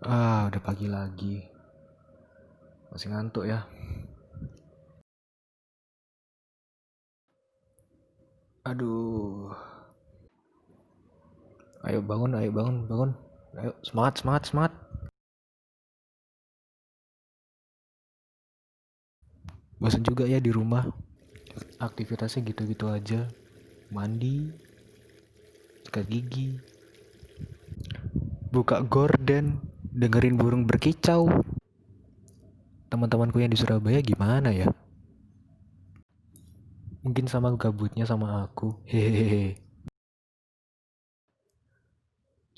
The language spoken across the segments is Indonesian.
Udah pagi lagi. Masih ngantuk ya. Aduh. Ayo bangun, bangun. Ayo, semangat. Bosan juga ya di rumah. Aktivitasnya gitu-gitu aja. Mandi, sikat gigi, buka gorden, dengerin burung berkicau. Teman-temanku yang di Surabaya gimana ya? Mungkin sama gabutnya sama aku. Hehehe.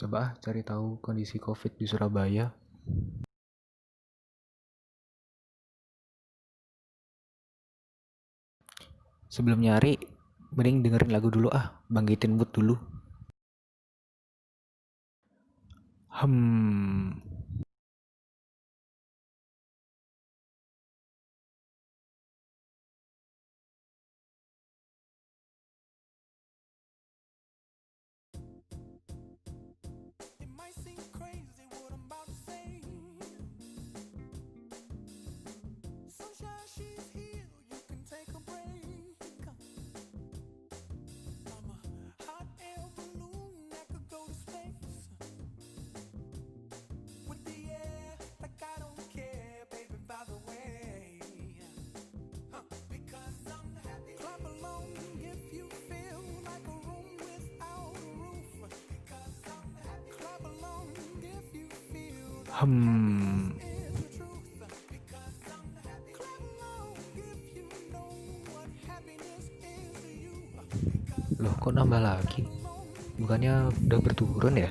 Coba cari tahu kondisi COVID di Surabaya. Sebelum nyari, mending dengerin lagu dulu bangkitin mood dulu. Hmm. It might seem crazy what I'm about to say. Sunshine, she's here, you can take a break. I'm a hot air balloon that could go to space. With the air, like I don't care, baby, by the way. Because I'm happy. Clap along if you feel like a room without a roof. Because I'm happy. Clap along if you feel like is the truth. Because I'm happy. Clap along if you know what happiness is to you. Loh, kok nambah lagi? Bukannya udah berturun ya?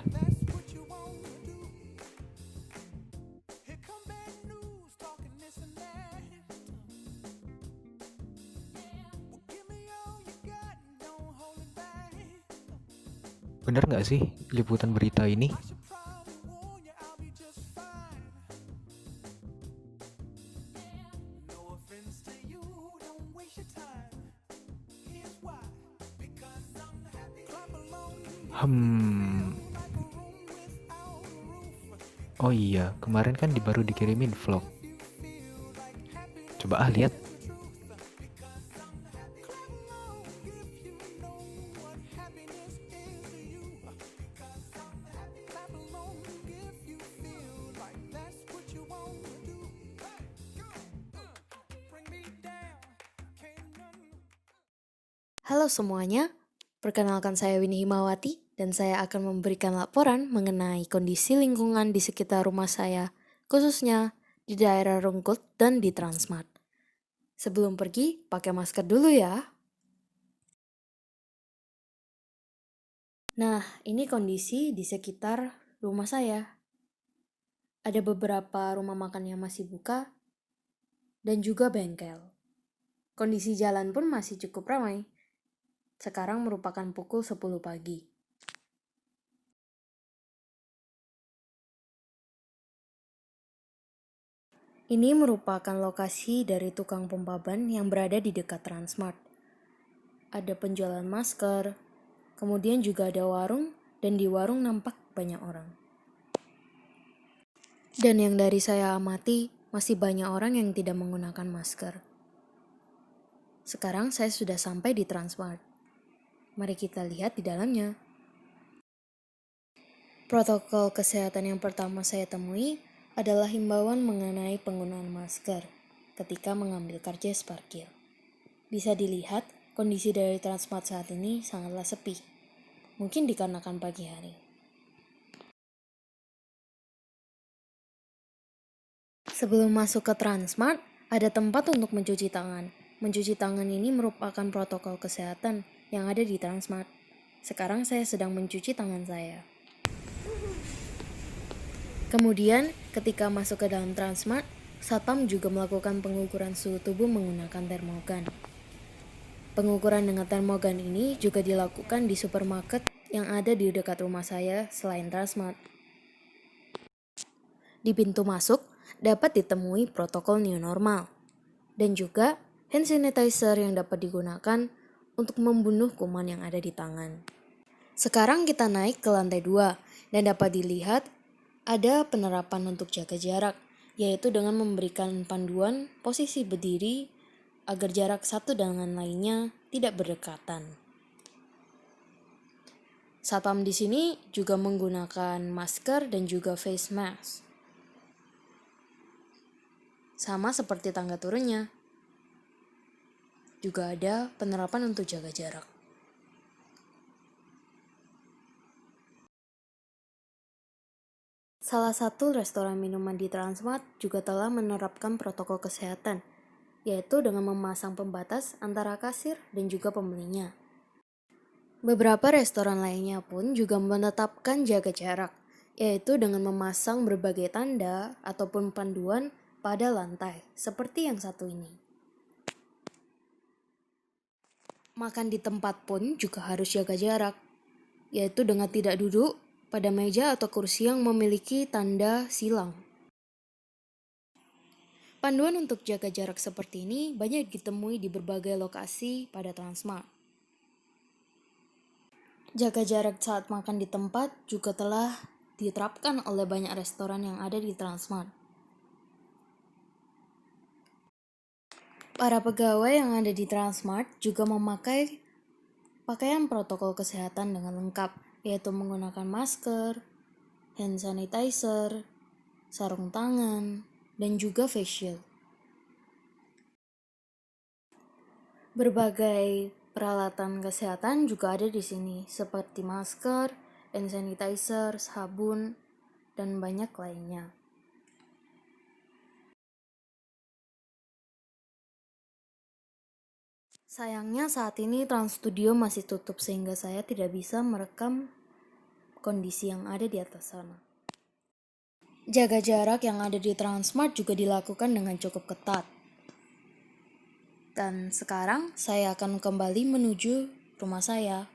Bener nggak sih liputan berita ini? Oh iya, kemarin kan baru dikirimin vlog. Coba lihat. Halo semuanya, perkenalkan saya Winnie Himawati dan saya akan memberikan laporan mengenai kondisi lingkungan di sekitar rumah saya, khususnya di daerah Rungkut dan di Transmart. Sebelum pergi, pakai masker dulu ya. Nah, ini kondisi di sekitar rumah saya. Ada beberapa rumah makan yang masih buka dan juga bengkel. Kondisi jalan pun masih cukup ramai. Sekarang merupakan pukul 10 pagi. Ini merupakan lokasi dari tukang pompa ban yang berada di dekat Transmart. Ada penjualan masker, kemudian juga ada warung, dan di warung nampak banyak orang. Dan yang dari saya amati, masih banyak orang yang tidak menggunakan masker. Sekarang saya sudah sampai di Transmart. Mari kita lihat di dalamnya. Protokol kesehatan yang pertama saya temui adalah himbauan mengenai penggunaan masker ketika mengambil karcis parkir. Bisa dilihat, kondisi dari Transmart saat ini sangatlah sepi. Mungkin dikarenakan pagi hari. Sebelum masuk ke Transmart, ada tempat untuk mencuci tangan. Mencuci tangan ini merupakan protokol kesehatan yang ada di Transmart. Sekarang saya sedang mencuci tangan saya. Kemudian, ketika masuk ke dalam Transmart, Satpam juga melakukan pengukuran suhu tubuh menggunakan termogan. Pengukuran dengan termogan ini juga dilakukan di supermarket yang ada di dekat rumah saya selain Transmart. Di pintu masuk, dapat ditemui protokol new normal, dan juga hand sanitizer yang dapat digunakan untuk membunuh kuman yang ada di tangan. Sekarang kita naik ke lantai 2, dan dapat dilihat Ada penerapan untuk jaga jarak, yaitu dengan memberikan panduan posisi berdiri agar jarak satu dengan lainnya tidak berdekatan. Satpam di sini juga menggunakan masker dan juga face mask. Sama seperti tangga turunnya. Juga ada penerapan untuk jaga jarak. Salah satu restoran minuman di Transmart juga telah menerapkan protokol kesehatan, yaitu dengan memasang pembatas antara kasir dan juga pembelinya. Beberapa restoran lainnya pun juga menetapkan jaga jarak, yaitu dengan memasang berbagai tanda ataupun panduan pada lantai, seperti yang satu ini. Makan di tempat pun juga harus jaga jarak, yaitu dengan tidak duduk pada meja atau kursi yang memiliki tanda silang. Panduan untuk jaga jarak seperti ini banyak ditemui di berbagai lokasi pada Transmart. Jaga jarak saat makan di tempat juga telah diterapkan oleh banyak restoran yang ada di Transmart. Para pegawai yang ada di Transmart juga memakai pakaian protokol kesehatan dengan lengkap, yaitu menggunakan masker, hand sanitizer, sarung tangan, dan juga face shield. Berbagai peralatan kesehatan juga ada di sini, seperti masker, hand sanitizer, sabun, dan banyak lainnya. Sayangnya saat ini Trans Studio masih tutup sehingga saya tidak bisa merekam kondisi yang ada di atas sana. Jaga jarak yang ada di Transmart juga dilakukan dengan cukup ketat. Dan sekarang saya akan kembali menuju rumah saya.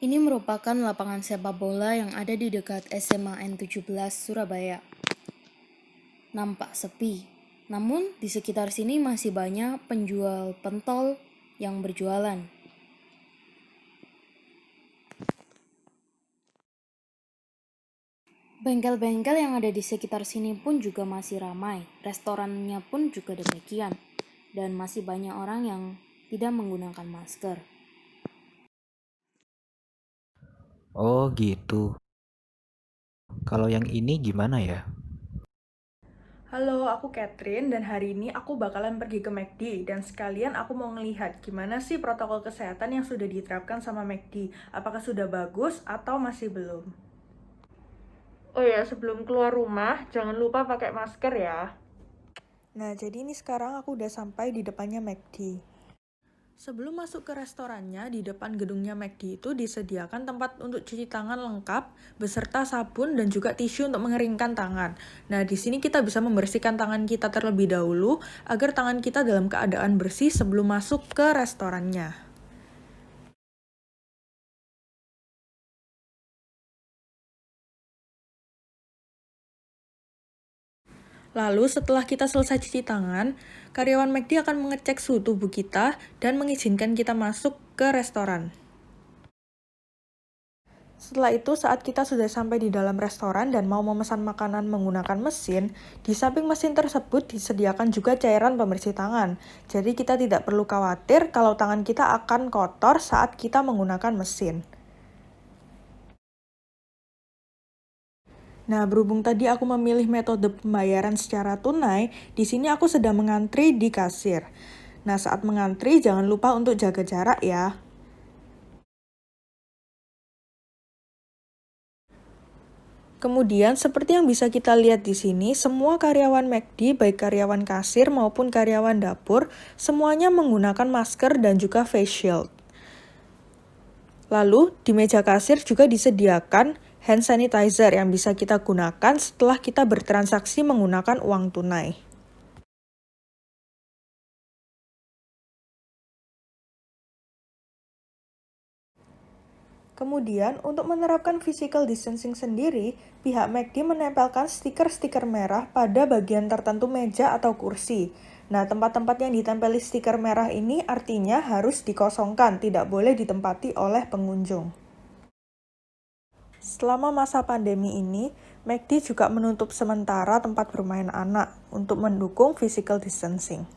Ini merupakan lapangan sepak bola yang ada di dekat SMA N17 Surabaya. Nampak sepi, namun di sekitar sini masih banyak penjual pentol yang berjualan. Bengkel-bengkel yang ada di sekitar sini pun juga masih ramai, restorannya pun juga demikian, dan masih banyak orang yang tidak menggunakan masker. Oh gitu. Kalau yang ini gimana ya? Halo, aku Catherine dan hari ini aku bakalan pergi ke McD dan sekalian aku mau ngelihat gimana sih protokol kesehatan yang sudah diterapkan sama McD. Apakah sudah bagus atau masih belum? Oh ya, sebelum keluar rumah jangan lupa pakai masker ya. Nah, jadi ini sekarang aku udah sampai di depannya McD. Sebelum masuk ke restorannya, di depan gedungnya McD itu disediakan tempat untuk cuci tangan lengkap, beserta sabun dan juga tisu untuk mengeringkan tangan. Nah, di sini kita bisa membersihkan tangan kita terlebih dahulu, agar tangan kita dalam keadaan bersih sebelum masuk ke restorannya. Lalu setelah kita selesai cuci tangan, karyawan McD akan mengecek suhu tubuh kita dan mengizinkan kita masuk ke restoran. Setelah itu, saat kita sudah sampai di dalam restoran dan mau memesan makanan menggunakan mesin, di samping mesin tersebut disediakan juga cairan pembersih tangan. Jadi kita tidak perlu khawatir kalau tangan kita akan kotor saat kita menggunakan mesin. Nah, berhubung tadi aku memilih metode pembayaran secara tunai, di sini aku sedang mengantri di kasir. Nah, saat mengantri jangan lupa untuk jaga jarak ya. Kemudian, seperti yang bisa kita lihat di sini, semua karyawan McD, baik karyawan kasir maupun karyawan dapur, semuanya menggunakan masker dan juga face shield. Lalu, di meja kasir juga disediakan hand sanitizer yang bisa kita gunakan setelah kita bertransaksi menggunakan uang tunai. Kemudian, untuk menerapkan physical distancing sendiri, pihak McD menempelkan stiker-stiker merah pada bagian tertentu meja atau kursi. Nah, tempat-tempat yang ditempeli stiker merah ini artinya harus dikosongkan, tidak boleh ditempati oleh pengunjung. Selama masa pandemi ini, McD juga menutup sementara tempat bermain anak untuk mendukung physical distancing.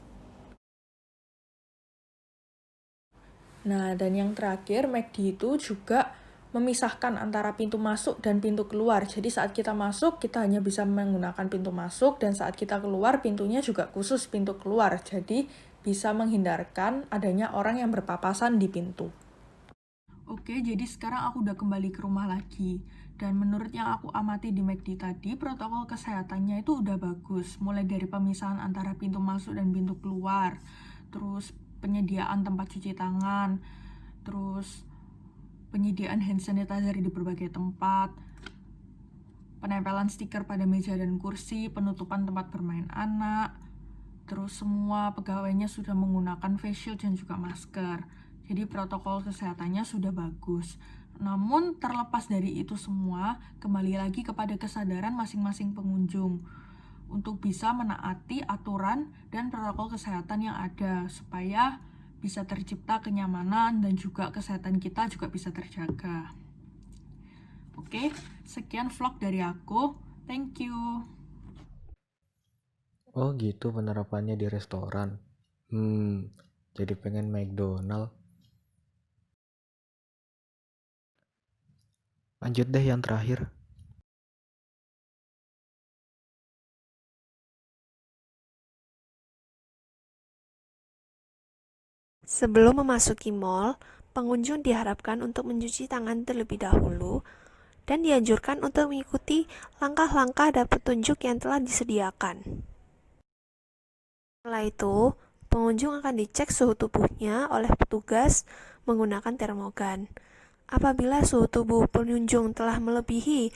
Nah, dan yang terakhir, McD itu juga memisahkan antara pintu masuk dan pintu keluar. Jadi saat kita masuk, kita hanya bisa menggunakan pintu masuk, dan saat kita keluar, pintunya juga khusus pintu keluar. Jadi bisa menghindarkan adanya orang yang berpapasan di pintu. Oke, jadi sekarang aku udah kembali ke rumah lagi. Dan menurut yang aku amati di McD tadi, protokol kesehatannya itu udah bagus. Mulai dari pemisahan antara pintu masuk dan pintu keluar. Terus penyediaan tempat cuci tangan. Terus penyediaan hand sanitizer di berbagai tempat. Penempelan stiker pada meja dan kursi. Penutupan tempat bermain anak. Terus semua pegawainya sudah menggunakan face shield dan juga masker. Jadi protokol kesehatannya sudah bagus. Namun terlepas dari itu semua, kembali lagi kepada kesadaran masing-masing pengunjung untuk bisa menaati aturan dan protokol kesehatan yang ada supaya bisa tercipta kenyamanan dan juga kesehatan kita juga bisa terjaga. Oke, sekian vlog dari aku. Thank you. Oh gitu penerapannya di restoran. Jadi pengen McDonald. Lanjut deh yang terakhir. Sebelum memasuki mall, pengunjung diharapkan untuk mencuci tangan terlebih dahulu dan dianjurkan untuk mengikuti langkah-langkah dan petunjuk yang telah disediakan. Setelah itu, pengunjung akan dicek suhu tubuhnya oleh petugas menggunakan termogan. Apabila suhu tubuh pengunjung telah melebihi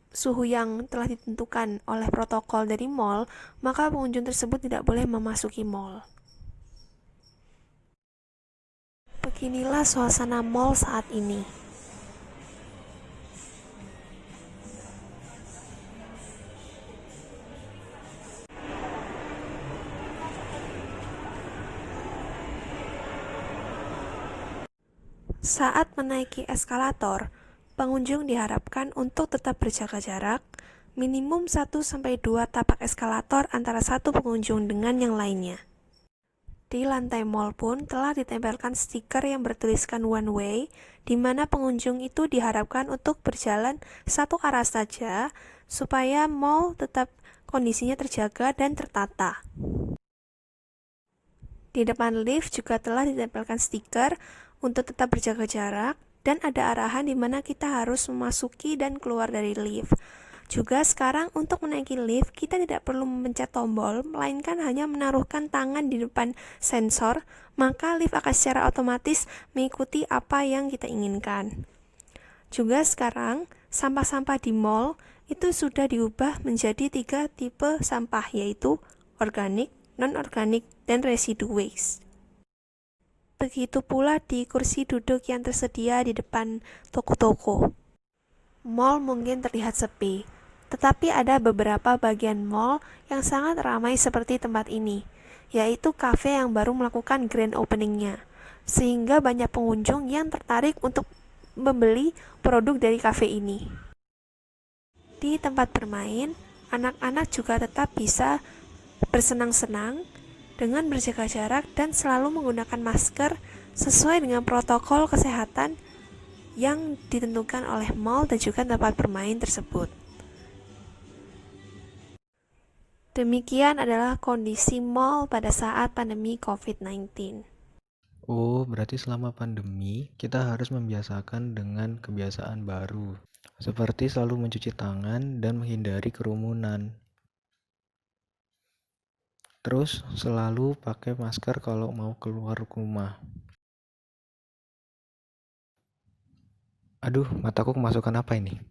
suhu yang telah ditentukan oleh protokol dari mall, maka pengunjung tersebut tidak boleh memasuki mall. Beginilah suasana mall saat ini. Saat menaiki eskalator, pengunjung diharapkan untuk tetap berjaga jarak, minimum 1-2 tapak eskalator antara satu pengunjung dengan yang lainnya. Di lantai mall pun telah ditempelkan stiker yang bertuliskan one way, di mana pengunjung itu diharapkan untuk berjalan satu arah saja, supaya mall tetap kondisinya terjaga dan tertata. Di depan lift juga telah ditempelkan stiker untuk tetap berjaga jarak, dan ada arahan di mana kita harus memasuki dan keluar dari lift. Juga sekarang untuk menaiki lift, kita tidak perlu memencet tombol, melainkan hanya menaruhkan tangan di depan sensor, maka lift akan secara otomatis mengikuti apa yang kita inginkan. Juga sekarang, sampah-sampah di mall itu sudah diubah menjadi 3 tipe sampah, yaitu organik, non-organik, dan residue waste. Begitu pula di kursi duduk yang tersedia di depan toko-toko. Mall mungkin terlihat sepi, tetapi ada beberapa bagian mall yang sangat ramai seperti tempat ini, yaitu kafe yang baru melakukan grand opening-nya, sehingga banyak pengunjung yang tertarik untuk membeli produk dari kafe ini. Di tempat bermain, anak-anak juga tetap bisa bersenang-senang dengan berjaga jarak dan selalu menggunakan masker sesuai dengan protokol kesehatan yang ditentukan oleh mall dan juga tempat bermain tersebut. Demikian adalah kondisi mall pada saat pandemi COVID-19. Oh, berarti selama pandemi kita harus membiasakan dengan kebiasaan baru. Seperti selalu mencuci tangan dan menghindari kerumunan. Terus selalu pakai masker kalau mau keluar rumah. Aduh, mataku kemasukan apa ini?